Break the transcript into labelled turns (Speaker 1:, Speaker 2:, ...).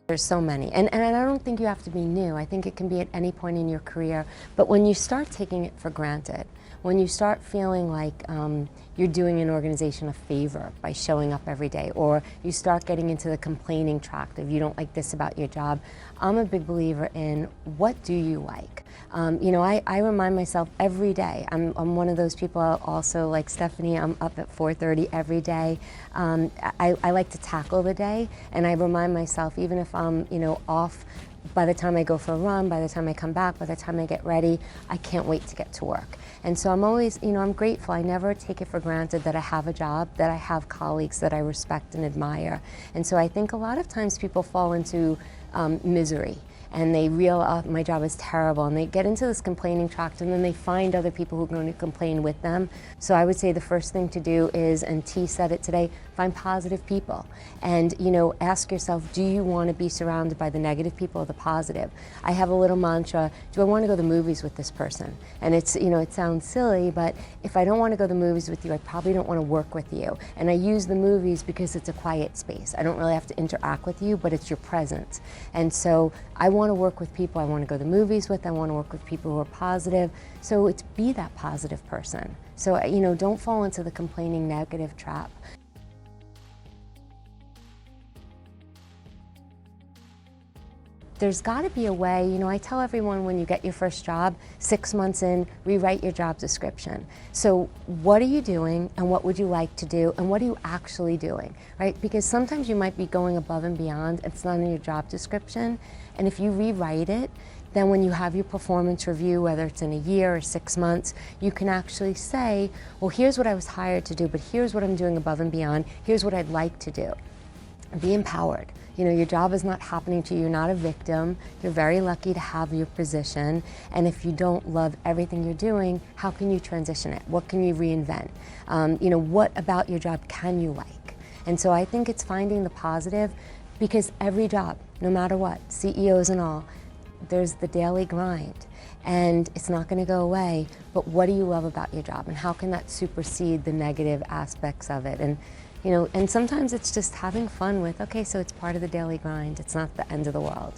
Speaker 1: There's so many, and I don't think you have to be new. I think it can be at any point in your career, but when you start taking it for granted, when you start feeling like you're doing an organization a favor by showing up every day, or you start getting into the complaining tract of you don't like this about your job, I'm a big believer in what do you like? You know, I remind myself every day. I'm one of those people also, like Stephanie, I'm up at 4:30 every day. I like to tackle the day, and I remind myself, even if I'm, you know, off, by the time I go for a run, by the time I come back, by the time I get ready, I can't wait to get to work. And so I'm always, you know, I'm grateful. I never take it for granted that I have a job, that I have colleagues that I respect and admire. And so I think a lot of times people fall into misery, and they realize, oh, my job is terrible, and they get into this complaining tract, and then they find other people who are going to complain with them. So I would say the first thing to do is, and T said it today, find positive people. And, you know, ask yourself, do you want to be surrounded by the negative people or the positive? I have a little mantra, do I want to go to the movies with this person? And it's, you know, it sounds silly, but if I don't want to go to the movies with you, I probably don't want to work with you. And I use the movies because it's a quiet space. I don't really have to interact with you, but it's your presence. And so I want to work with people I want to go to the movies with. I want to work with people who are positive. So it's be that positive person. So, you know, don't fall into the complaining negative trap. There's got to be a way, you know, I tell everyone when you get your first job, 6 months in, rewrite your job description. So what are you doing, and what would you like to do, and what are you actually doing, right? Because sometimes you might be going above and beyond, it's not in your job description, and if you rewrite it, then when you have your performance review, whether it's in a year or 6 months, you can actually say, well, here's what I was hired to do, but here's what I'm doing above and beyond, here's what I'd like to do. Be empowered. You know, your job is not happening to you. You're not a victim. You're very lucky to have your position. And if you don't love everything you're doing, how can you transition it? What can you reinvent? You know, what about your job can you like? And so I think it's finding the positive, because every job, no matter what, CEOs and all, there's the daily grind. And it's not going to go away, but what do you love about your job? And how can that supersede the negative aspects of it? And you know, and sometimes it's just having fun with, okay, so it's part of the daily grind. It's not the end of the world.